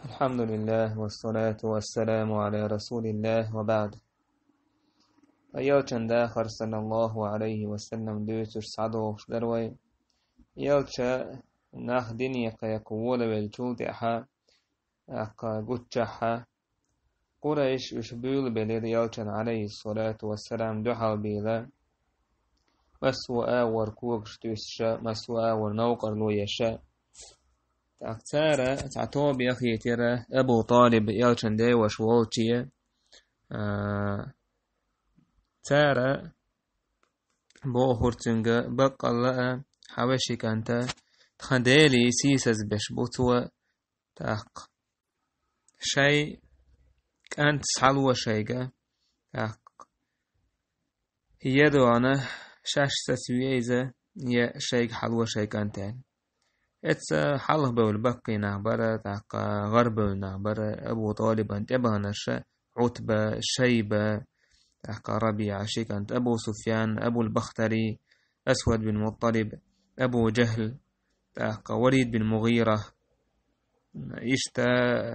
الحمد لله والصلاة والسلام على رسول الله وبعد. يالشن داخر صلى الله عليه وسلم دوتش صعدوش دروي يالشا ناخ دنيا يقول بالجود أحا أقا قتشحا قريش وشبيل بلد يالشن عليه الصلاة والسلام دحل بيلا مسوء وركوكش تسشا مسوء ورنوقر لو يشا تأكتارا تعطوب يخي ترى أبو طالب يالشن دي وشوالتيا تارا بو هورتنغا بقى حواشي كانتا تخندالي سيسز بش بوتوا تاق شيء كانت حلوة شيء تاق هي دوانا شاش سسويزة يا شيء حلوة شيء كانتين اتس حلو بول بقي نعبرة تاق غرب نعبرة أبو طالب انت ابهنش عتبة شيبة تاق ربيع شيكانت أبو سفيان أبو البختري أسود بن مطلب أبو جهل تاق وليد بن مغيرة إشتا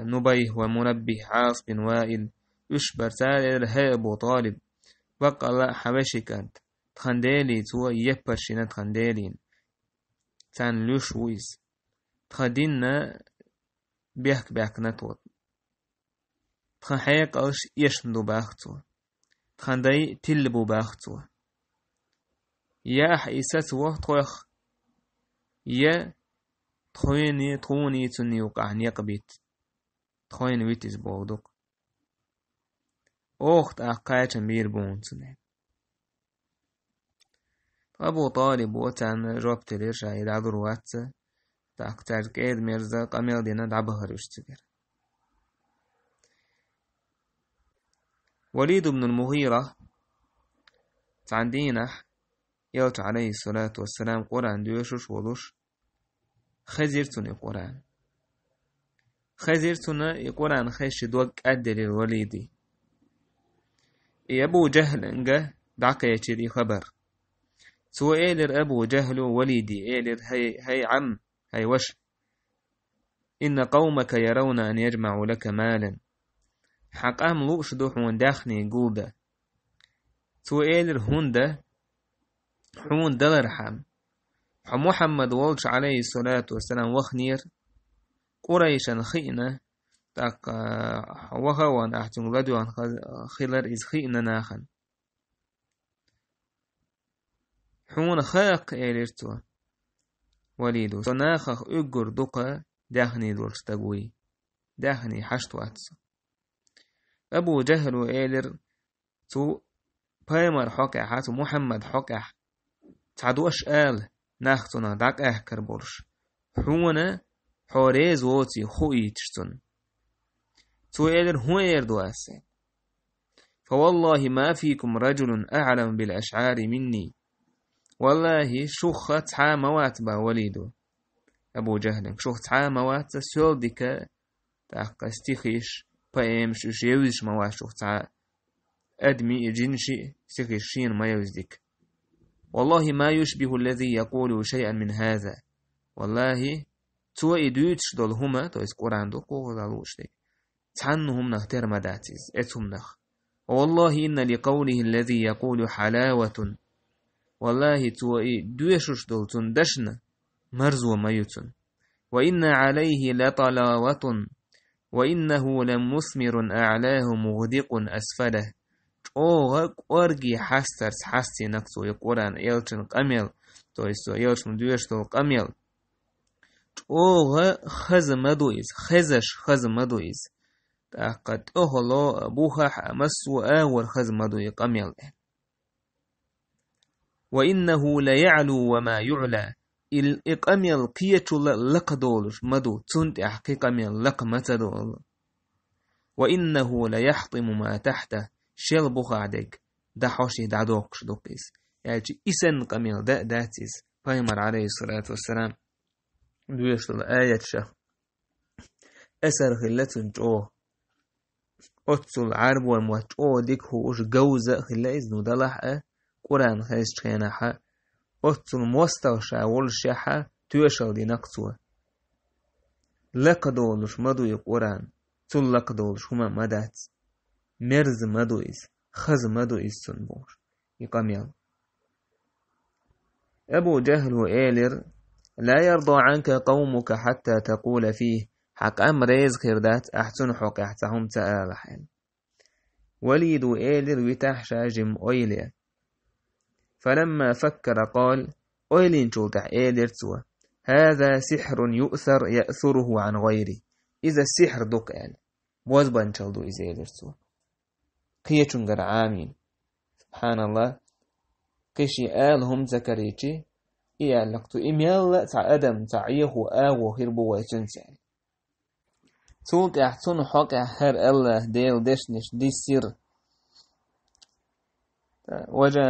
نبيه ومنبه عاص بن وائل يشبر تالر هي أبو طالب بقى لا حبشي كانت تخندالي تو يبرشنا تخندالين تان لوش ويز تخدينا بيحك نتوت تخن حيق ألش يشندو باختو تخندي تلبو باختو يا حيستو طوخ يا تخوني تني وقعني قبيت تخوين ويتز بودق أخت أقايت مير بونتني أبو طالب وتان جواب تلير يدعو روات تأكتر كيد ميرزا قميل دينا دعبه رشتكر وليد بن المغيرة تعندينا يوت عليه الصلاة والسلام قرآن ديوشوش ودوش خزيرتني قرآن خزيرتنا قرآن خيش دوك أدل الوليدي أبو جهل انجا دعك يشري خبر سو إيلر أبو جهل وليدي إيلر هي عم هي وش إن قومك يرون أن يجمعوا لك مالا حق لوش دوحون داخني قولدا سو إيلر هوندا حون دلر محمد والش عليه الصلاة والسلام وخنير قريشا خينا تاق وهوان أحتم لدوان خلر إز خينا ناخن حون خاق إيلرتو وليدو سناخخ أقر دقا داخني دورش تقوي داخني حشت واتس أبو جهل وإيلر تو بايمر حقع حاتو محمد حقع تعدوش آل ناختنا داك كربورش حونا حوريز ووتي خوي تشتن تو إيلر هو يردو أسين فوالله ما فيكم رجل أعلم بالأشعار مني والله شوخ تحا موات با وليدو أبو جهل شوخ تحا موات سيول ديكا تاق استيخيش بايمش يوزش موات شوخ تحا أدمي جنشي استيخيش شين ما يوزدك والله ما يشبه الذي يقول شيئا من هذا والله تو إدوتش دول هما تو إسقوران دو قوغلالوش دي تعنهم نهتر مداتيز اتهم نخ والله إن لقوله الذي يقول حلاوة والله تو إدوشش دول تندشن مرزو ميتن وإن عليه لطلاوة وإنه لمثمر أعلاه مغدق أسفله أرجي حسترس حستي نكتو يقولان يلشن قميل تو يلشن دوشتو قميل خز مدويز خز مدويز تاقد أهلا بوها مسو آور خز مدوي قميل وإنه ليعلو وما يعلى القميل قيتو لقدولش مدو تنت أحكي قميل لق متدول وإنه ليحطم ما تحته شل بخادك ده حوشي دعوكش دوكيس يعني إسن قميل داتيس بايمر عليه الصلاة والسلام دويشتل آية شخ أسر خلتن جو أتسل عرب والموات جو ديك هوش جوزة خلا إذنو دلح قرآن خيست خيناحا أتسل موستوشا والشاحا تويشل دي نقصوه لقدولش مدو يقران تل لقدولش هما مدات مرز مدو إز خز مدو إز سنبور يقاميال أبو جهل وإيلر لا يرضى عنك قومك حتى تقول فيه حق أمريز خيردات أحسن حق أحتهم تآل حين وليد إيلر وتح شاجم أيلر فلما فكر قال أيلين شلتح إيلر سوى هذا سحر يأثره عن غيري إذا السحر دق آل بوزبان شلدو إذا إيلر سوى قيتشنجر عامين سبحان الله قيشي آلهم زكريتي إيا لقتو إميال تع أدم تعيه آغو هربو ويتنسال تولت أحسن حق هر الله ديل دشنش دي سر وجا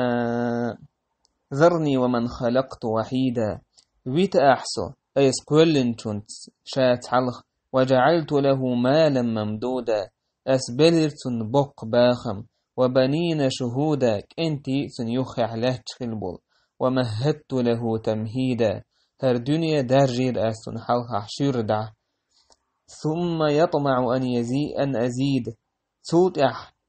ذرني ومن خلقت وحيدا ويت أحسو أيس كلن تنت شات حلخ وجعلت له مالا ممدودا أسبلرتن بق باخم وبنين شهودا كنتي سنيخح له تخلبول ومهدت له تمهيدا هر دنيا درجير أستن حلخ شردع ثم يطمع أن أزيد صوت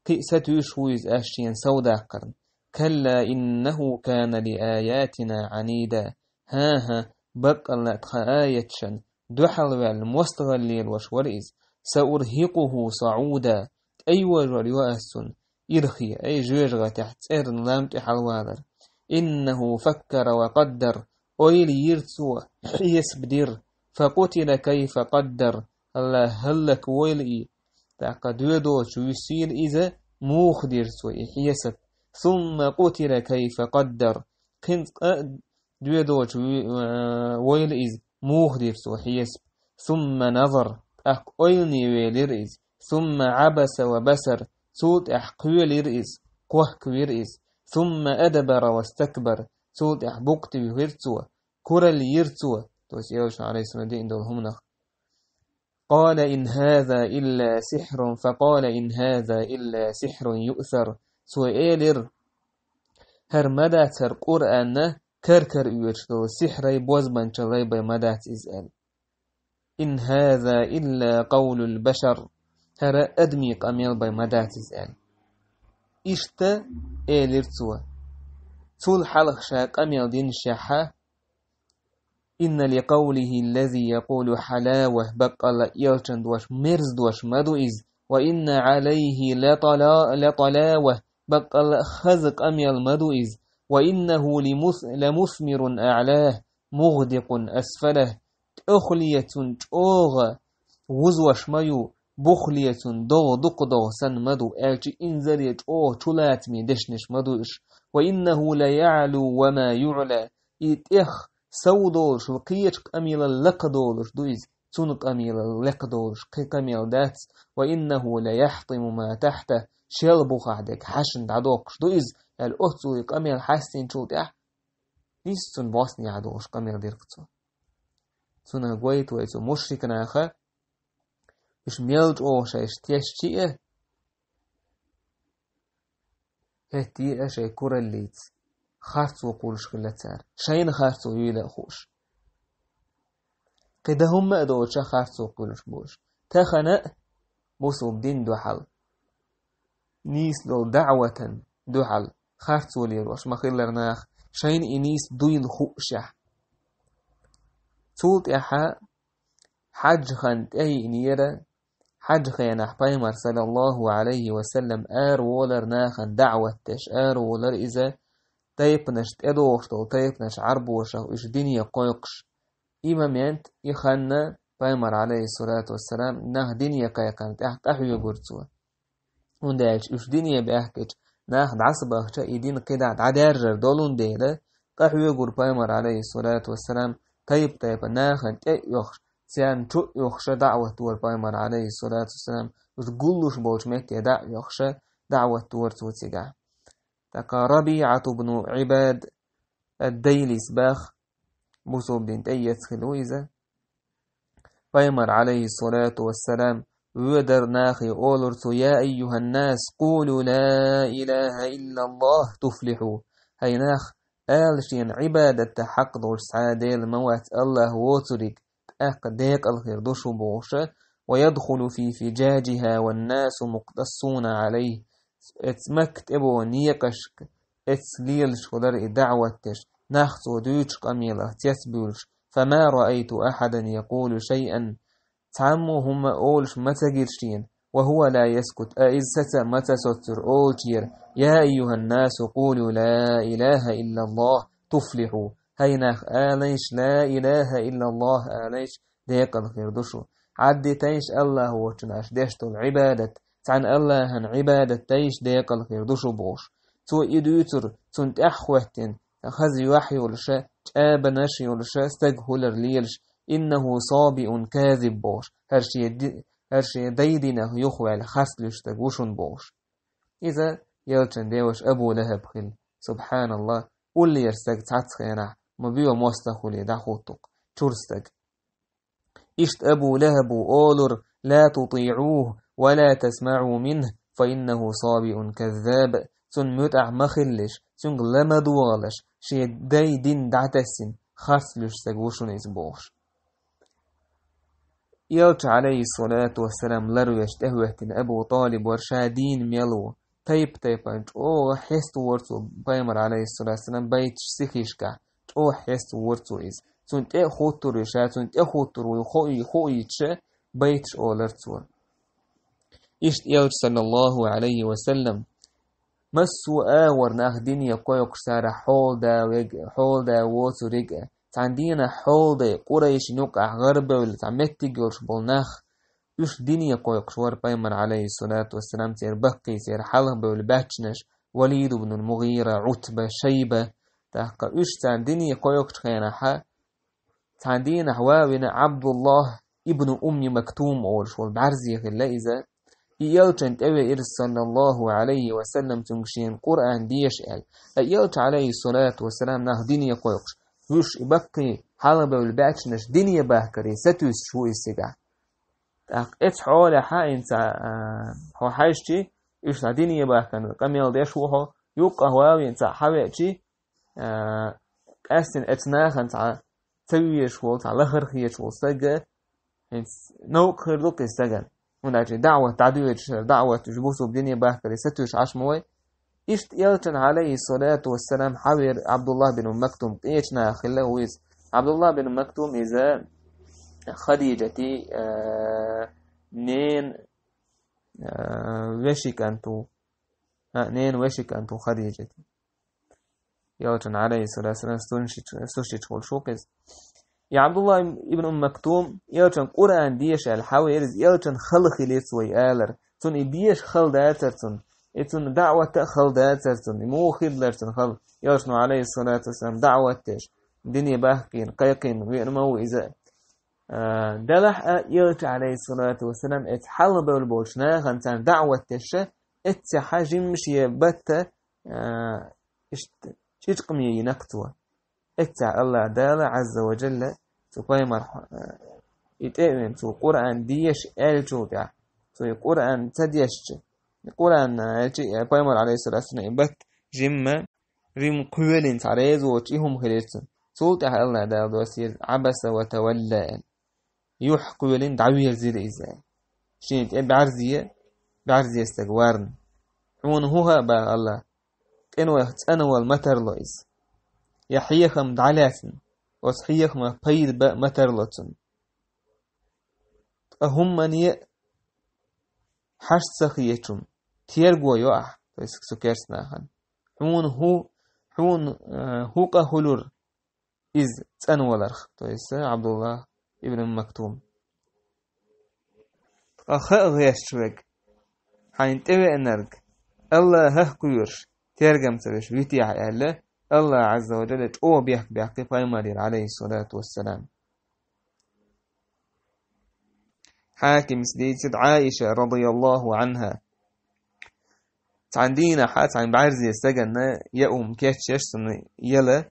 قئسة يشويز أشيان سودا قرن كلا إنه كان لآياتنا عنيدا ها بقى لأتخ آياتشن دحل والمستغليل وشوريز سأرهقه صعودا أي وجر وأسن إرخي أي جوجغة تحت إرن لام تحلوادر إنه فكر وقدر أيل يرسو يسبدر فقتل كيف قدر الله هلك ويلئي تاقد يدوش ويسير إذا موخدر سوء حيسب ثم قتل كيف قدر كنت يدوش ويلئي موخدر سوء حيسب ثم نظر أيلني ويلرئيز ثم عبس وبسر صوت أحقويل يرئيز قوهك ويرئيز ثم أدبر واستكبر صوت أحبقت ويرتوى كرل يرتوى توسيوش عليه السلام دين دولهم نخ قال إن هذا إلا سحر فقال إن هذا إلا سحر يؤثر سوئيلر هر مدات هر قرآن كركر يوشتو سحر يبوز بانشالي بمدات إزال إن هذا إلا قول البشر هر أدمي قميل بمدات إزال إشتا إيلر سوى طول حلق شاك أميل دين شاحة إن لقوله الذي يقول حلاوة بقى يلشن دوش مرز دوش مدوئز وإن عليه لطلاوة بقى خزق أميل مدوئز وإنه لمثمر أعلاه مغدق أسفله أخلية أوغ وزوش ميو بخلية دق سن مدو ألجي إنزلية تلات مي دشنش مدوش وإنه ليعلو وما يعلى إتخ سودولش وقيتش أميل اللقدولش دويز تنق أميل اللقدولش قيق أميل داتس وإنه ليحطم ما تحته شيل بوخعدك حشن عدوكش دويز الأهتويق أميل حاسين شو تح نيستون باسني عدوش قميل ديركتو تنا قويت ويتو مشرك ناخا إش ميلج أوشا إش تيشتيه هتي أشي كورا الليت خارتو قولش خلتار شاين خارتو يلا خوش قده هم أدوشا خارتو قولش بوش تخنأ بوسو بدين دوحل نيس لو دعوة دوحل خارتو ليروش مخيلر ناخ شاين إنيس دوين خوشح تولت إحا حج خانت أي إنيرا حج خيانح بايمر صلى الله عليه وسلم ولر ناخن دعوة تش ولر إذا تيبنش تدوشتو تيبنش عربوشة إش دنيا قويقش إما مينت يخانا بايمر عليه الصلاة والسلام ناخ دنيا قيقانت أحوي قرتوا وندالش إش دنيا بأحكج ناخ عصبه شا إدين قدعت عدارجر دولون ديلا أحوي قر بايمر عليه الصلاة والسلام طيب ناخن يخش سيان تو يخش دعوة تور بايمر عليه الصلاة والسلام وتقولوش بوش مكي يخش دعوة تور توتسيقع تقى ربيعة بن عباد الديلي سباخ بوصوب دين تأيث خلويزة بايمر عليه الصلاة والسلام ودر ناخي أولرتو يا أيها الناس قولوا لا إله إلا الله تفلحوا هاي ناخ آلشين عبادة حق دور سعادة الموات الله وطريق أق ديك الخير دوشو بوش ويدخل في فجاجها والناس مقتصون عليه اتمكتبو نيقشك اتسليلش ودر دعوتش نخصو دوش قميلة تسبولش فما رأيت أحدا يقول شيئا تعمو هم أولش متجرشين وهو لا يسكت أئزة متستر أولتير يا أيها الناس قولوا لا إله إلا الله تفلحوا هيناخ آليش لا إله إلا الله آليش ديق الخير دوشو عدي تيش الله وچناش ديشتو العبادة عن الله هن عبادة تيش ديق الخير دوشو بوش تو إدوتر تنت أحوهتين خزي وحي ولشا تآب نشي ولشا استقهلر ليلش إنه صابئ كاذب بوش هرشي ديدينه يخوال خسلش تقوشن بوش إذا يلچن ديوش أبو لهب خل سبحان الله واللي يرستق تعتخينا مبيو مستخولي دخوتق ترستق إشت أبو لهب أولر لا تطيعوه ولا تسمعوا منه فإنه صابئ كذاب سن متع مخلش سن لمدوالش شي ديدين دعتسن خسلش تقوشن إسبوش يلچ عليه الصلاة والسلام لرو يشتهوهتن أبو طالب ورشادين ميلو تيب انج او حست ورتو بايمر عليه الصلاة والسلام بيت سيخيشكا او حست ورتو إز سنت خوتو رشا سنت خوتو خوي تش بيتش او لرتو إشت يلچ صلى الله عليه وسلم مسو آور ناخدين يقويق سارة حول دا ووتو رجع تعندينا حول دا قريش نقع غربة واللي تعمتي جورش بولناخ يش ديني يقويق شوار بايمر عليه الصلاة والسلام تير بقي تير حلب والباتشنش وليد بن المغيرة عتبة شيبة تحقا يش تعنديني يقويق شخينا حا تعندينا حواونا عبد الله ابن مكتوم أولش والبعرزي غلا إذا يلچن تأوي إرس صلى الله عليه وسلم تنشين قرآن ديش يلچ عليه الصلاة والسلام ناه ديني يقويقش يش بقي حلب والباتشنش ديني باكري ستوس شو إسيقا اتس حول حاين هو حاجتي يش ديني باكن قميل ديش وهو يوقع هواوي انت حويتي أستن اتناخن تسويش وو لخرخيش وو سجا نوك خيردوك استجن ونأجي دعوة تعدوية دعوة تجبوسو بدنيا باكري ستوش عشموي إشت يلتن عليه الصلاة والسلام حوير عبد الله بن مكتوم إيشنا خلويز عبد الله بن مكتوم إذا خديجتي نين وشك أنتو نين وشك أنتو خديجتي يلتن عليه الصلاة والسلام سوشي تقول شوكز يا عبد الله ابن مكتوم يلتن قرآن ديش الحوير يلتن خلقي ليتسوي آلر تون إبيش خل داترتن إتون دعوة خل داترتن مو خدلرتن خل يلتن عليه الصلاة والسلام دعوة تش دنيا باهكين قيقين وينمو إذا دلح يلت عليه الصلاة والسلام اتحل بالبولشنا غنتان دعوة تش اتحاجم مشي بتا شتقم ينكتوا اتع الله دال عز وجل تقيمر يتأمن تو قرآن ديش الجودع تو قرآن تديش قرآن قيمر عليه الصلاة والسلام بات جمع ريم قولين تعريز وجيهم خليتن سلطة الله دال دوسير عبس وتولى يوح قولين دعوية زيد إزاي شين بعرزية استقوارن حون هوها با الله إنو يختنوا المتر لويز يحييكم دعلاتن وصحيكم بيد مترلتن أهم من حش سخيتم تيرجو يوح سكرسنا خن حون هو قهلور إز تنولرخ عبد الله ابن مكتوم أخاء غيش شوك حين تبع النرج الله هكويرش ترجم تبش بيتيع الله عز وجل او بيحكي بايمر عليه الصلاة والسلام حاكم سديت عائشة رضي الله عنها عندنا حات عن بعرزي السجن يأم كاتشش يلا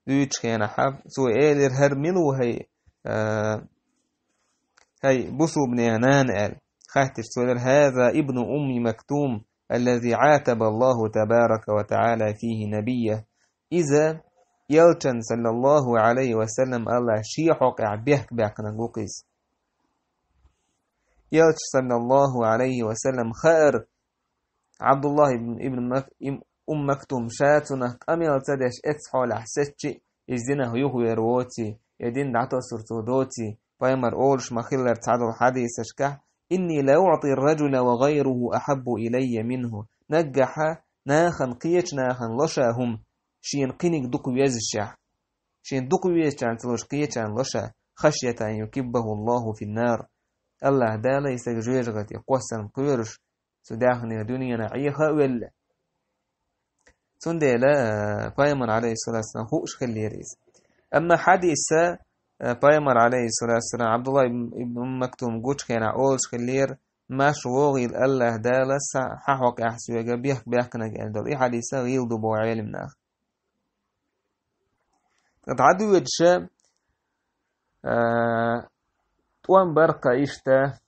دوتش خيانة حاب سو إيلر هرملو هي بصو بن ينان قال خاتش سولر هذا ابن مكتوم الذي عاتب الله تبارك وتعالى فيه نبيه إذا يلتن صلى الله عليه وسلم الله شيحوك بيحك بيحكنا قوقيس يلتش صلى الله عليه وسلم خير عبد الله ابن مكتوم شاتنا أم يلتدش اتحول حسيتش إزدينه يهوي روتي يدين دعتو سرطو دوتي بايمر أولش مخيلر تعدل حديث كه إني لا أعطي الرجل وغيره أحب إلي منه نجح ناخن قيش ناخن لشاهم شين قينك دقو يزشع شين دقو يزشع تلوش قيش عن لشا خشية أن يكبه الله في النار الله دالا يسجويجغت يقوسن قيرش سداخن دنيا نعيها ولا تندلا بايمر عليه الصلاة والسلام هوش خلي ريز أما حديث بايمر عليه الصلاة والسلام عبد الله ابن مكتوم قوش كان أولش خلير ماش وغيل الله دالس ححوك أحسوية بيحكنا جاندل إيه حديثة غيل دبو علمنا تعدو يدشا توان برقا إشتا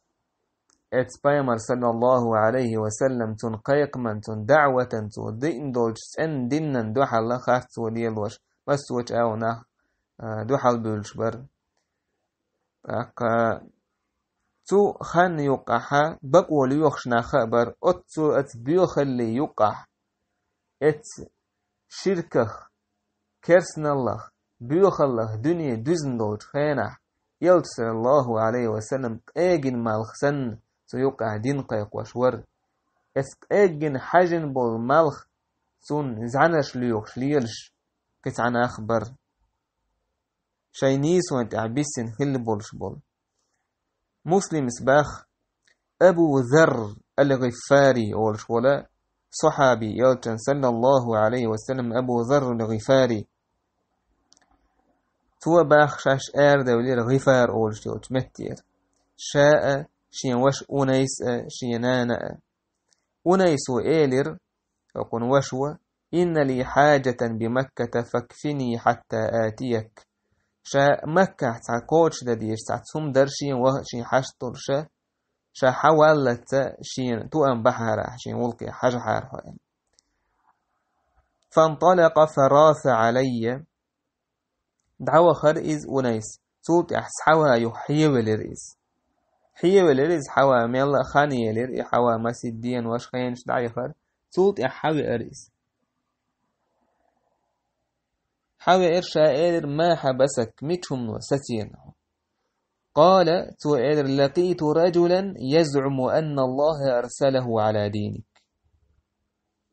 بايمر صلى الله عليه وسلم تن قيق من تن دعوة تن دين دولش أن دينن دوحا الله خارت وديلوش بس وش أو نخ دوحال بولش بر تو خان يقح بقول يخشنا خبر أتو بيخلي يقح شركه كرسنا الله بيخلق دنيا دزندوج خينا يلتس الله عليه وسلم اجن مالخ سن تو يقع دين قيق وشور اجن حجن بول مالخ سون زعنش ليوخش ليلش كتعن أخبر شاينيس وانت عبيسين خل بولش بول مسلم سباخ أبو ذر الغفاري أولش ولا صحابي يلتن صلى الله عليه وسلم أبو ذر الغفاري تو باخ شاش دولي الغفار أولش يلت متير شاء شين وش أونيس شينانا أونيس وإيلر يكون وشوة إن لي حاجة بمكة فاكفني حتى آتيك شا مكة تعكوش دديش تعتهم درشين وشين حشتر شا حوالت شين توأم بحر شين ولقي حاجة حارها فانطلق فراث علي دعوة خرئز ونيس صوت أحسحوا يحيو لرئيس حيو لرئيس حوا ميلا خاني لرئي حوا مسيدين واش خينش دعي خر صوت أحوي أرئيس حوي إرشا إير ما حبسك ميتهم وستين قال تو إير لقيت رجلا يزعم أن الله أرسله على دينك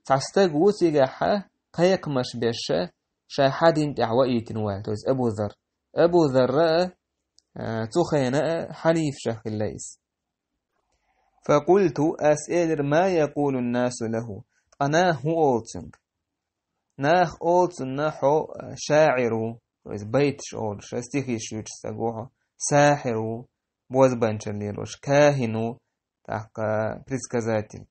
تعستق وسيقحة قيق مش بيشا شاحدين دعوائي تنواتوز أبو ذر تخينا حليف شيخ الليس فقلت أسئل ما يقول الناس له أنا هو أولتنك ناخ أولتن نحو شاعر بيتش أول شستيخي شوش تقوها ساحر بوز بانشليروش كاهنو تحقى بريسكازاتي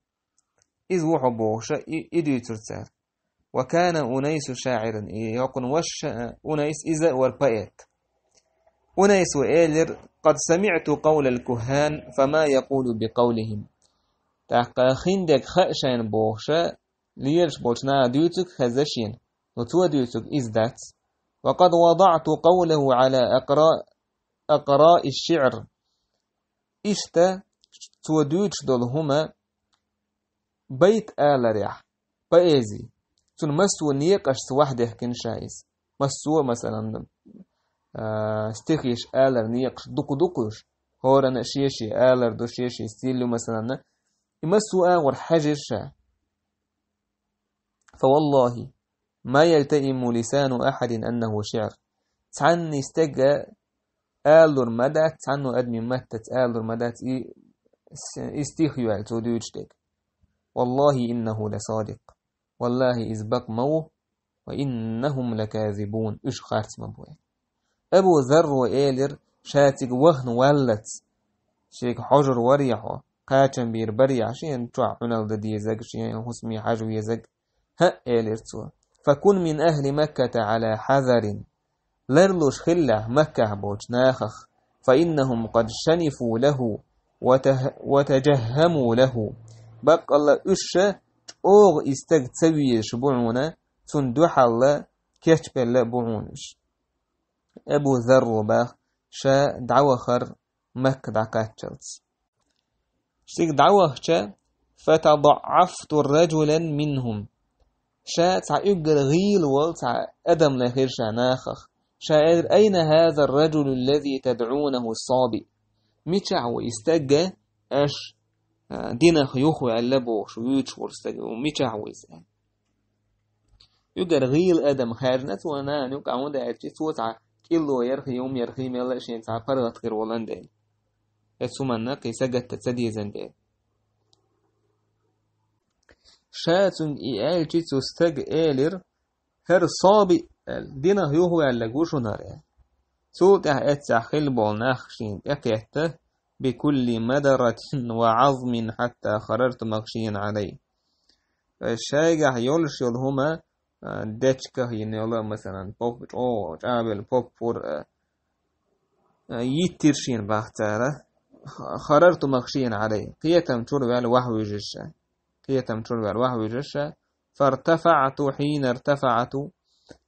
إذ وحو بوش إدو ترتار وكان أنيس شاعرا يقول وش أنيس إذا وربأت أنيس وإيلر قد سمعت قول الكهان فما يقول بقولهم تحقى خندك خأشين بوشا ليرش بوشنا ديوتك خزشين وتو ديوتك إز ذات وقد وضعت قوله على أقراء الشعر إشتا تو ديوتش دول هما بيت آل ريح بأيزي تون مسو نيقش سوحده كن شايس مسو مثلا استخيش آلر نيقش دوكوش هورا شيشي آلر دو شيشي ستيلو مثلا يمسو آور حجر شا فوالله ما يلتئم لسان أحد أنه شعر تعني استجى آلر مدات تعنو أدمي متت آلر مدات استيخيو التوديوجتك والله إنه لصادق والله إزبق موه وإنهم لكاذبون إش خارت مبوين أبو ذر وإيلر شاتق وهن ولت شيك حجر وريحو قاتم بير بريع شين توع عنال دي يزق شين حسمي حجو يزق ها إيلر توا فكن من أهل مكة على حذر لرلوش خلة مكة بوش ناخخ فإنهم قد شنفوا له وتجهموا له بق الله إشة أوغ استغ تسوي شبعونا تندوح الله كيش بلا بوعونش أبو ذر باخ شا دعوخر مك دعكاتشلس شتيك دعوخشا فتضعفت رجلا منهم شا تعيقر غيل والتع أدم لخير شاناخخ شاعر أين هذا الرجل الذي تدعونه الصابئ ميتشعو يستجى أش دينا خيوخو علبو شويتش ورستجى وميتشعو يسأل يقر غيل أدم خارنت وانا نوك عمود عجي توتع كيلو يرخي يوم يرخي ميلا شين تع فرغت غير ولندين يتسومنا قيساقت تتسدي زندين شاتون إيال جيتو استج إيلر هر صابئ دينا خيوخو علقوشو نار توتع اتساخل بولناخشين اقيته بكل مدرة وعظم حتى خررت مغشيا عليه الشايقة يولش يلهما داتشكه ينيولا مثلا بوب او جابل بوب فور يترشين باختاره خررت مغشيا عليه قيتم تربع الوحو جشة قيتم تربع الوحو جشة فارتفعت حين ارتفعت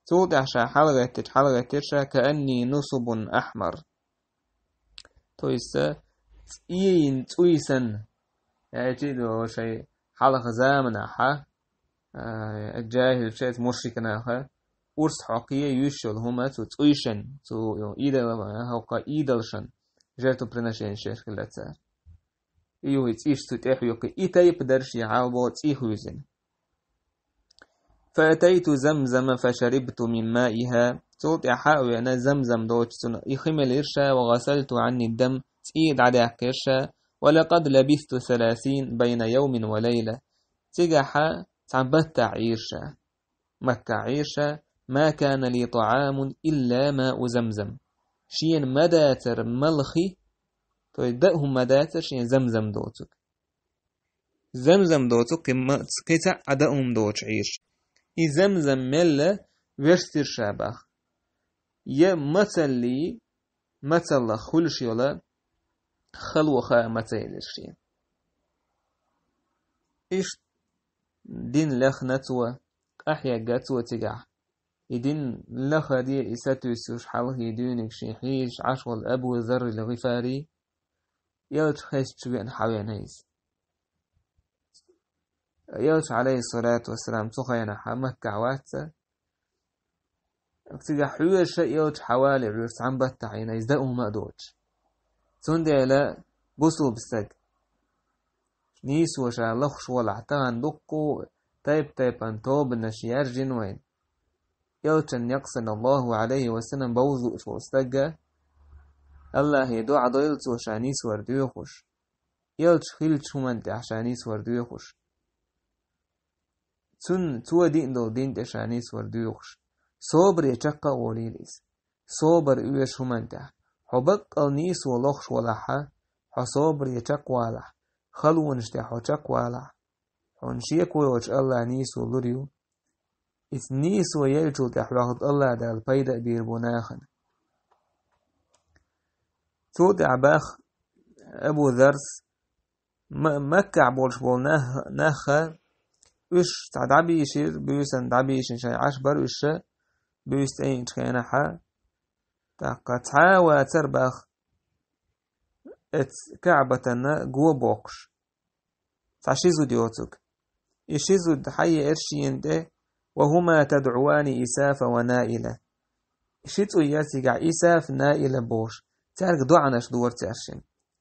توضع شا حلقة ترشا كأني نصب أحمر تويسا إين تويسن يجدو شيء حلقة زامن حا الجاهل شيء مشركنا خا ورس حقيقي يشل هما تويشن تو إيدل هوقا إيدلشن جرتو برناشين شركة لتسار إيو يتيش تتيح يوكي إيتاي بدرشي عالبو تيخوزن فأتيت زمزم فشربت من مائها صوت حاوي أنا زمزم دوتشتن يخمل إرشا وغسلت عني الدم تيد عدا كرشا ولقد لبثت 30 بين يوم وليلة تجحا تعبت عيرشا مكة عيرشا ما كان لي طعام إلا ماء زمزم شين مداتر ملخي تودأهم مداتر شين زمزم دوتك زمزم دوتك كيتا عدأهم دوتش عيرش زمزم ملة وستر شابخ يا مثلي مثل خلش يلا خلوخا مثلشين إيش دين لخ نتوى أحيا جاتوى تجع يدين لخ دي إساتوسوش حاله يدينك شيحيش عشوال أبو ذر الغفاري يلش خيس تبين حوينيس يلش عليه الصلاة والسلام تخينا حمك عواتسا اكتجا حوير شيء يلش حوالي عرس عم بتعينا يزدقوا ما دوتش تندي لا بوصل بستج نيس وشا لخش والعتان دقو تايب انتوب النشيار جنوين يلشن يقصن الله عليه وسلم بوضو شو استجا الله يدعى ضيلت وشانيس ورديوخش يلش خيلش هم انت عشانيس ورديوخش تن تو دين دو دين تشانيس ورديوخش صبر يشقا وليليس صبر ايش هم انت حبق النيس ولخش ولحا حصبر يشق والح خلو نشتاحو شق والح حنشيك ويوش الله نيس ولوريو إثنيس ويلجو تحوغد الله دا البيدأ بيربوناخن تودع باخ أبو ذرس مكع بولش بول ناخا وش تعدعبي يشير بيوسن دعبي يشين شاي عشبر وش بيوست أين تخينا حا تاقا تعاوى ترباخ ات كعبتنا قوة بوقش تعشيزو ديوتك يشيزو دحي إرشيين ده وهما تدعوان إساف ونائلة شتو ياتيقع إساف نائلة بوش تعرق دعناش دور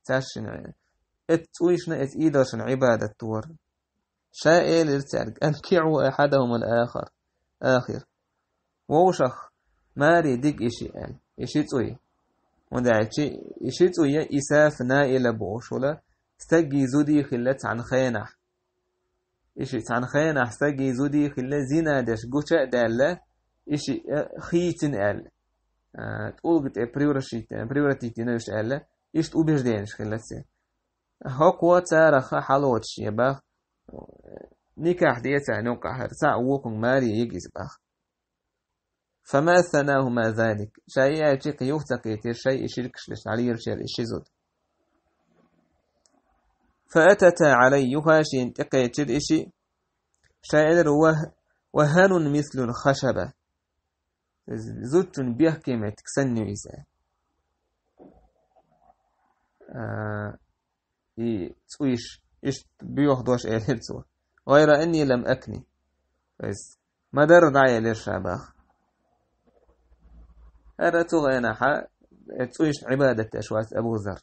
تارشن اتويشنا اتإيدرشن عبادة دور شائل ارتعرق أنكعوا أحدهم الآخر آخر ووشخ ماري ديك إشيئال إشيتوي إشيتوي إساف نائلة بوش ولا استجي زودي خلت عن خينح إشي عن خينح استجي زودي خلت زينا داش قوشا دالة إشي خيتن آل تقول قد بريورتي تنوش آل إيش تقوبش دينش خلت سي هقوة تارخ حلوتش يباخ نكاح ديتا نوقع هرسع ووكم ماري يجيز باخ فما ثناهما ذلك شيء يجيق يوثق شيء شركش لش علي يرشير إشيزود فأتت علي يخاشي انتقيت إشي شاعر وهن مثل الخشبة زوجتون بيحكي تكسنيو إيسا تسويش إيش بيوخدوش إيلتسو غير أني لم أكني بس ما در دعي للشعباخ هذا تغينا حا تسويش عبادة أشواس أبو ذر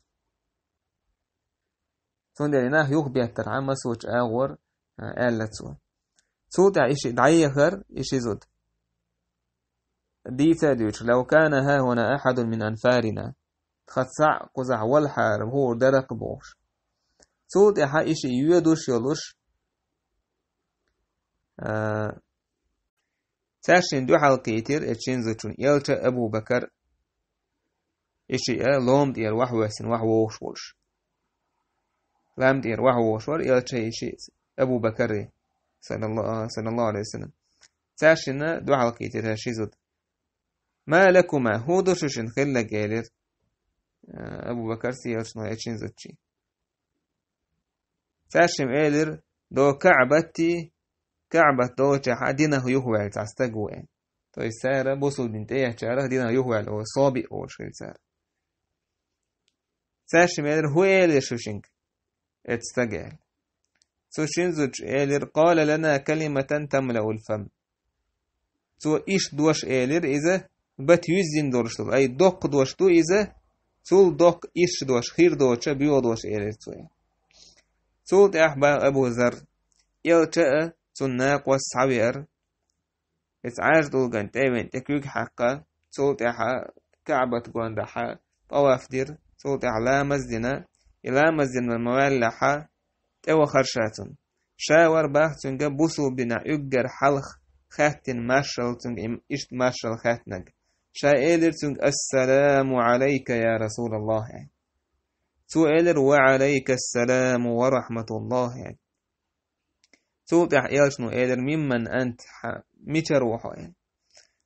تندريناه يخبي الترعام سوش آغور آلتسو سودا إشي دعيخر إشي زود دي تاديوش لو كان ها هنا أحد من أنفارنا خدسع قزع والحارب هو درق بوش سود إحا إشي يودوش يلوش تاشين دو حلقيتر اتشين زوتون يلتا أبو بكر إشي لوم دير وحوسن وحوش وش لام دير وحوش ور يلتا إشي أبو بكر صلى الله عليه وسلم تاشين دو حلقيتر هاشي زود ما لكما هو دوشوشن خلا جالر أبو بكر سيرشنو اتشين زوتشي تاشم إيلر دو كعبة دوشة حدينه يهوال تستقوى تو السارة بوصل بنت إيه شارة دينه يهوال أو صابي أو شيء سارة تاشم إيلر هو إيلر شوشنك اتستقال سوشين زوج إيلر قال لنا كلمة تملأ الفم تو إيش دوش إيلر إذا بات يزين دورشتو أي دوق دوشتو إذا تول دوق إيش دوش خير دوشة بيو دوش إيلر توي سود أحبا أبو ذر يلتأ سناق والسعبير إتعاج دولغان تايوين تكوك حقا سود أحا كعبة قوان دحا طواف دير سود أحلا مزدنا إلا مزدنا الموالحة تاو خرشاتن شاور باخ تنجا بوسو بنا يقر حلخ خاتن ماشل تنج إشت ماشل خاتنج شا إيدر تنج السلام عليك يا رسول الله يعني سؤال وعليك السلام ورحمة الله يعني توضح إيشنو إيدر ممن أنت ميتر وحو يعني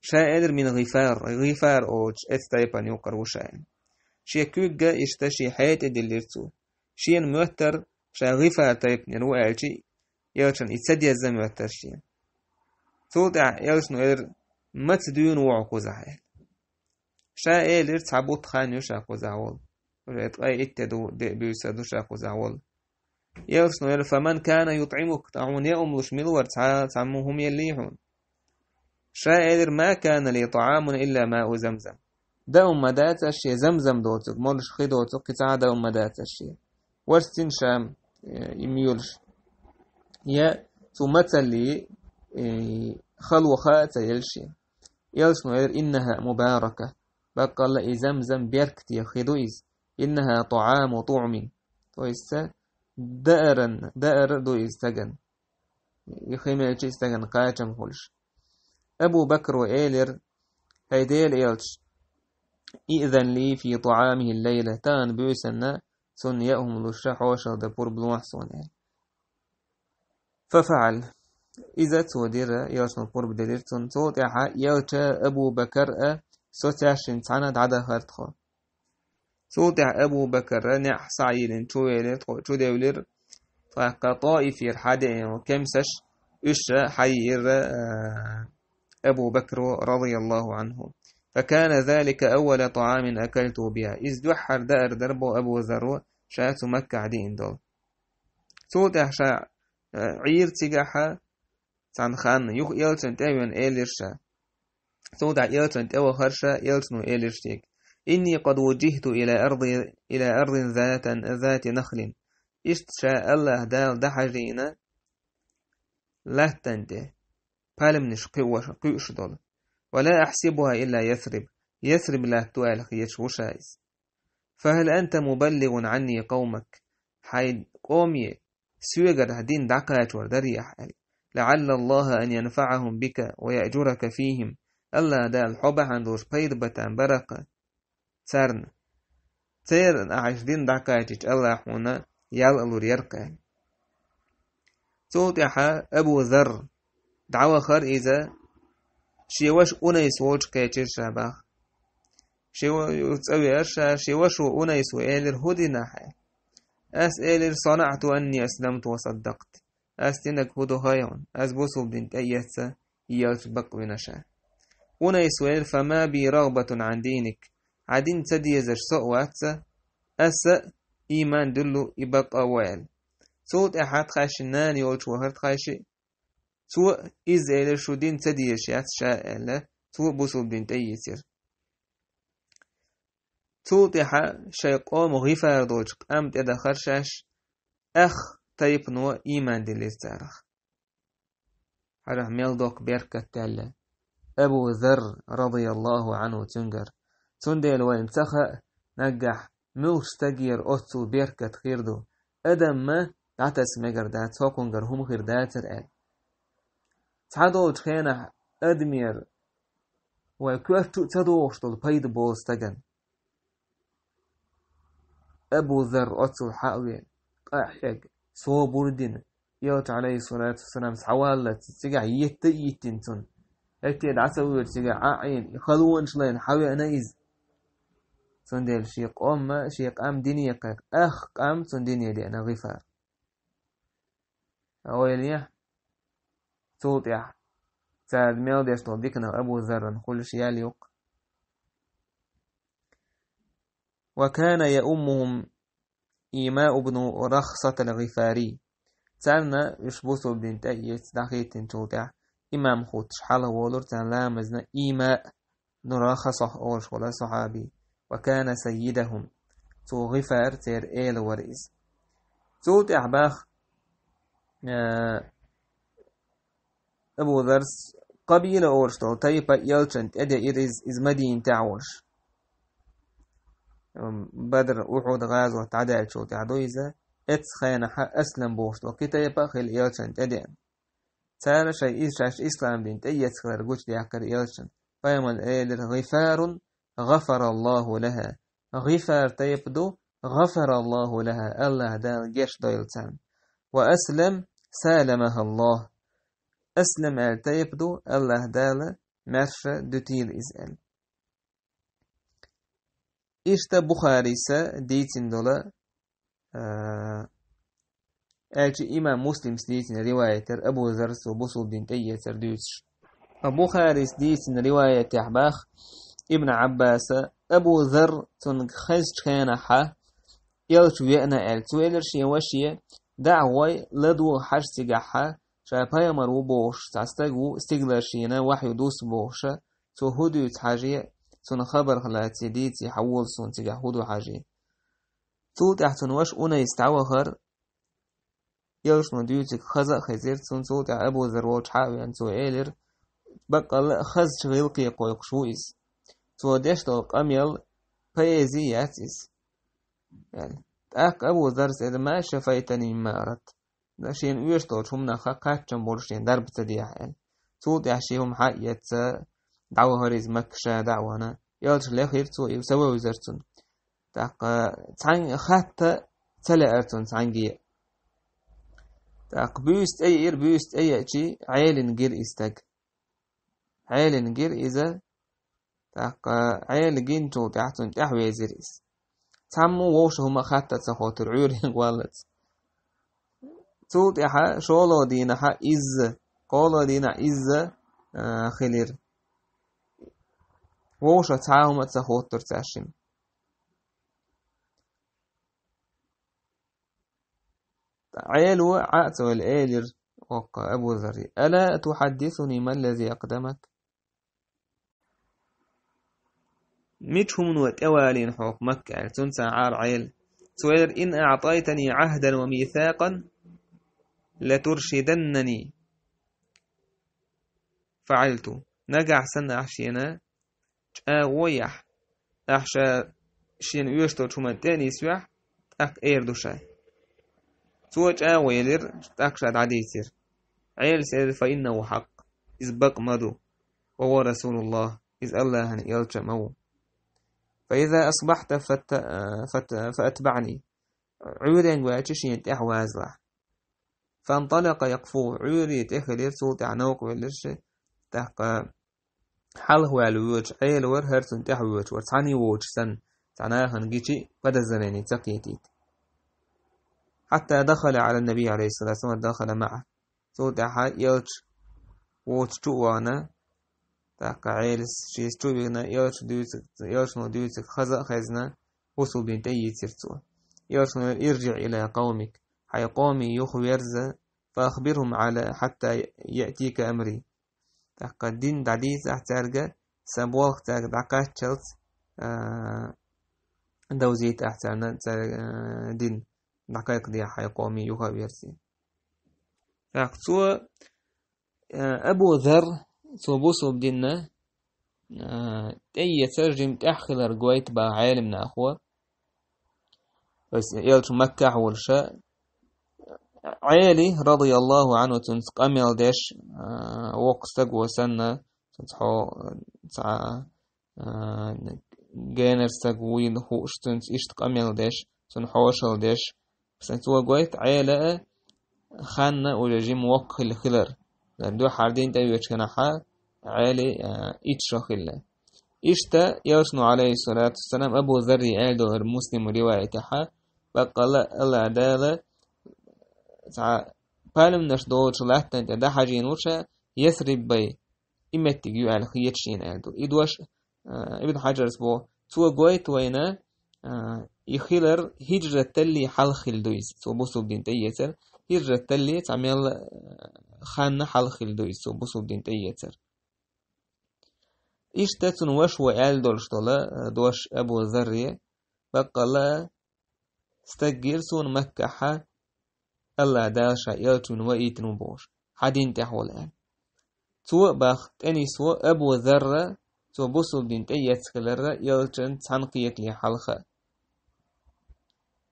شا إيدر من غفار أوج إستايبان يقر وشا يعني شي كوغا إشتشي حياة دليرتو شي موتر شا غفار تايب نرو ألشي إيشن إتسدي الزموتر شي توضح إيشنو إيدر متدون وعقو زحيل شا إيدر تعبوت خانيو شاقو زعول أي إتدو بيسادو شاقو زعول يرسنو فمن كان يطعمك تعون يأملش ملور تعموهم يليحون شائر ما كان لي طعام إلا ماء زمزم دا أمدات الشيء زمزم دوتك مولش خيدوتك قطع دا أمدات الشيء ورستين شام يميولش يا ثم لي خلوخات يلشي يرسنو إنها مباركة بقى الله زمزم بيركتي خيدويز إنها طعام طعم تويسا دائر دو يستغن يخيمي يستغن قاچم خلش أبو بكر وإيلر هيديل إيلش إذن لي في طعامه الليلة تان بيسنا سن يأهم للشح وشر دبور بلوحسون ففعل إذا تودير يلش نبور بدليل تن توتيحا يلتا أبو بكر سوتياشن تاند عدا خارتخو سوتح أبو بكر نح سعيل شو دولر فقطائف حدا وكمسش إش حير أبو بكر رضي الله عنه فكان ذلك أول طعام أكلته بها إذ دحر دار دربو أبو ذر شات مكة عدين دول سوتح شا عير تجاحا تان خان يلتن تاوين إيلرشا سوتح يلتن تاو خرشا يلتنو إيلرشتيك إني قد وجهت إلى أرض ذات نخل إشتشاء الله دال دحجينا لا تنته بالمنش قوش دول ولا أحسبها إلا يثرب لا توالخ يشوشايز فهل أنت مبلغ عني قومك حيد قومي سيغر هدين دعكات وردريح لعل الله أن ينفعهم بك ويأجرك فيهم الله دال حبا عندوش بيد بتان برقة سارن تير عشدين دعكاتيج الله حونا يالألور يرقى توتيحا أبو ذر دعوة خر إذا شيوش أونيس ووش كيتشير شاباخ شيوش أونيس وإيلر هدي ناحي أس إيلر صنعت أني أسلمت وصدقت أستنك هدو هايون أس بوصل دين تأيتسا يالت بقوي نشا ونيسويل فما بي رغبة عن دينك عدين تديزش سوات أس إيمان دلو يبقى ويل صوت أحد خاشنان يوش وهرت خاشي سو إز إلى شو دين تديش شاء سو بوصل دين تيسير صوت أحد شيقوم غفار دوج قام تدخل شاش أخ تيب نو إيمان دل استارخ حرح ميلدوك بيركة تالا أبو ذر رضي الله عنه تنجر تندل وانتخى نجح ملش تجير أتسو بيركة خيردو أدم ما تعتس مجر دات هوكونجر هم خير داتر آل تعدو تخينا أدمير وكوفتو تدوش دول بيد بوز تجن أبو ذر أتسو حاوي قاحيق سو بوردين يوت عليه الصلاة والسلام سحوالة تسيقع يتنتون هكتيد عسوير تسيقع عاين يخلوون شلين حاوي أنايز سندل شيق أم شيق أم دينية أخ أم سندينية دي أنا غفار أوليه صوت يح ساد ميل ديش طبيقنا أبو ذر كل شيء يليق وكان يأمهم إيماء بن رخصة الغفاري سالنا يشبوسو بن تأيت دقيت توتع إمام خوتش حاله ولور تان لامزنا إيماء نرخصه أولش ولا صحابي وكان سيدهم تو غفار تير إيل ورئيس توتع باخ أبو ذرس قبيلة أورشتو تايبا يلشنت أدى إز مدين تعورش بدر أحد غازو تعداد شو تعدو إذا خينا أسلم بوشتو كتايبا خيل يلشنت أدى تارا شيء إيش إسلام دين تأيت خير قوش دي عكر يلشن فيمن إيلر غفار غفر الله لها غفار تيبدو غفر الله لها الله دال جيش دايلتان وأسلم سالمها الله أسلم تيبدو الله دال مرشة دوتيل إزال إشتا بخاريسة ديتين دولا أجي إمام مسلم ديتين رواية أبو ذر وبصل دين تيتر دوتش أبو خارس ديتين رواية يحباخ ابن عباس أبو ذر تنخزج كان حا يلش ويأنا أل تويلرش يوشي دعوي لدو حش تجحا شابايا مرو بوش تستجو استجلاشينا وحي دوس بوشا تو هدو يتحاجي تون خبر خلاتي ديتي حول سون تجح هدو حاجي تو تحتن وش أنا يستعوهر يلش نديوتك خزا خزير تون تو تع أبو ذروج حاوي أن تو إيلر بقى خز شغيلقي قويق شويس تو ديشتو قميل بيزي ياتيس يعني تأك أبو ذرس إذا ما شفيتني ما أردت شين ويشتو شمنا خاكاتشن بولشين درب تديح يعني تو ديحشيهم حقيت دعوة هريز مكشة دعوانا يالش لخير تو يسوي وزرتون تاق تعني خاتة تلأرتون تعنجي تاق بيست أي بيست أي أشي عيل نجير إستاج عيل نجير إذا تاق عيل جينتو تحتون تحوي زريس تعمو ووش هما خاتة تخوتر عيورين والت تو تحا شولو دينا حا إز قولو دينا إز خلير ووش تعاهم تخوتر تاشم عيلو عأتو الآلر وقع أبو ذري ألا تحدثني ما الذي أقدمك ميتهم وتوالين حق مكة تنسى عار عيل سوير إن أعطيتني عهدا وميثاقا لترشدنني فعلت نجع سنة أحشينا ويح أحشى شين يشتو شما تاني سوح أك إيردو شاي سوج ويلر أكشد عديسير عيل سير فإنه حق إذ بق مدو وهو رسول الله إذ الله يلجمو فإذا أصبحت فأتبعني عورين واتشين تحوازله فانطلق يقفو عوري تخلير سوط عنوك ولرش تحق حل هو الوجه عيل ورهرتن تحوج وتعني ووج سن تعناهن جيشي قد الزناني تقيتيت حتى دخل على النبي عليه الصلاة والسلام دخل معه سوط يلج ووج جوانا تاق عيلس شيس توبينا يرشنو ديوتك خزنا وصل بين تيترتو يرشنو ارجع إلى قومك حي قومي يخبرز فأخبرهم على حتى يأتيك أمري تاق الدين دعديس أحتارجا سبوغ تاق دعقاتشلت دوزيت أحتارنا دين دقائق دي حي قومي يخبرسي تاق تو أبو ذر صوبوصو بدينا تأي ترجم تأخلر قويت با عالمنا أخوة بس يلش مكة والشاء عالي رضي الله عنه تنسق أميل ديش وقستق وسنة تنسحو جانر استقوين خوش تنس إشتق أميل ديش تنحوشل ديش بس انتوا قويت عالة خانة ولجيم وقل خلر دو حاردين تبيوش كناحا عالي إتشاخلة إشتا يرسنو عليه الصلاة والسلام أبو ذري آدو المسلم روايتها بقال الله عدالة بالم نشدوش لحتى انت دا حاجين وشا يثرب بي إمتك يو على خيتشين آدو إدوش ابن حجر اسبو تو قويت وينا يخيلر هجرة تلي حلخل دويس تو بوصو بدين تيسر هجرة تلي تعمل خان حلخل دويس تو بوصو بدين تيسر إشتاتن وش وعال دولش دوش أبو ذري بقى استجرسون مكة الله داشا يلتون وإيتن بوش حدين تحول الآن تو باخت أني سو أبو ذر تو بوصل دين تيتخلر يلتن تنقيت لي حلقة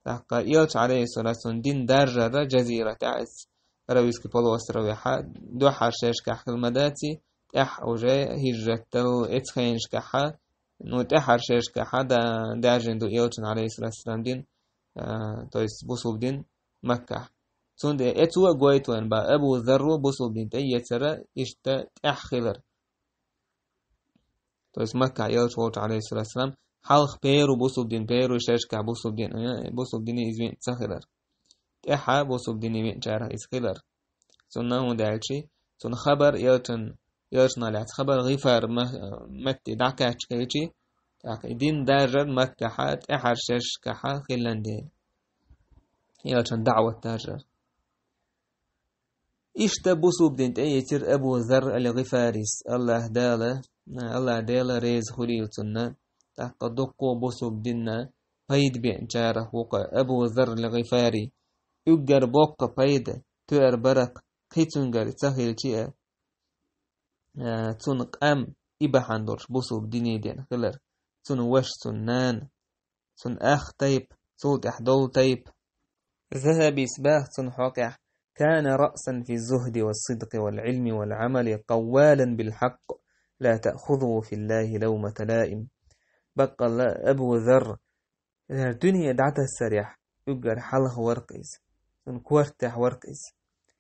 تحقا يلت عليه الصلاة والسلام دين درجة جزيرة تعس رويسكي بلوس رويحا دو حرشاش كحل مداتي تح وجاء هجرة تل اتخينش كحا نو تحرشاش كحا دا جندو يلتن عليه الصلاة والسلام دين تويس بوصل دين مكة تون اتوا قويتوان با أبو ذر بوصل دين تيتر اشتا تحخلر تويس مكة يلتوت عليه الصلاة والسلام حلق بيرو بوصل دين بيرو شاشكا بوصل دين إزمين تخلر تحا بوصل دين إزمين جارة إزخلر تون دالشي تون خبر يلتن على خبر غفار متي دعكاتش كيشي دين دارجر مكة حات أحر شاشكا حا خلان دين يلتن دعوة دارجر إشتبوسو بدين تأيتر أبو ذر الغفاريس الله داله ريز خليلتنا تقدقو بوسو بدينا بيد بينجاره وقا أبو ذر الغفاري يقر بوق بيد تؤر برق قيتنجر تسهل شيء تنق أم إبحان دورش بوسو بديني دين خلر تن وش تنان تن أخ تيب صوت أحدول تيب ذهبي سباه تن حقع كان رأسا في الزهد والصدق والعلم والعمل قوالا بالحق لا تأخذه في الله لومة لائم بقى أبو ذر الدنيا دعتها السريح يقر حلق ورقيس كورتح ورقيس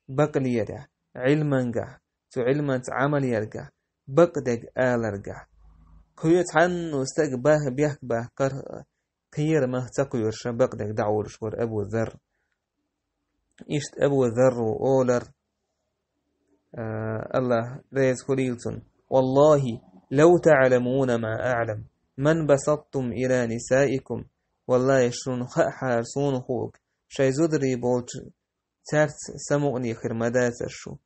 بقى ليرح علما قح تو علما عمل يرقح بقدق آل رقح كويت عنه استقباه بيحكباه قير ما تقوير بقدق دعور شور أبو ذر إشت أبو ذر وأولر الله ريز خليلتن والله لو تعلمون ما أعلم من بسطتم إلى نسائكم والله يشرون حارسون خوك شي زدري بولت تارت سمؤني خرمدات الشو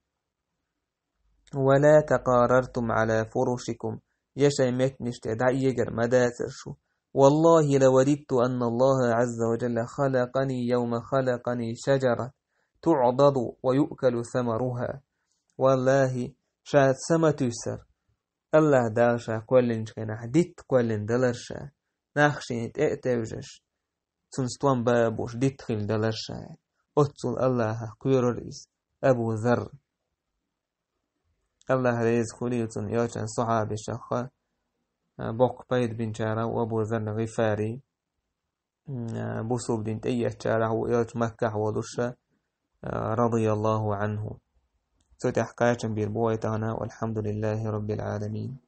ولا تقاررتم على فرشكم يشي متنشت دعي يجر مدات الشو والله لوددت أن الله عز وجل خلقني يوم خلقني شجرة تعضد ويؤكل ثمرها والله شاد سما تيسر الله داشا كولن جنا ديت كولن دلرشا ناخشين تأتوجش تنستوان بابوش ديت خيل دلرشا أتصل الله كوير رئيس أبو ذر الله رئيس خليلتن يوشن صحابي شخا بوك بايد بن جارة وأبو ذر غفاري بوصوب دين تأيه جارة ويوش مكة ودوشا رضي الله عنه ستحقاش بالبويتانا والحمد لله رب العالمين.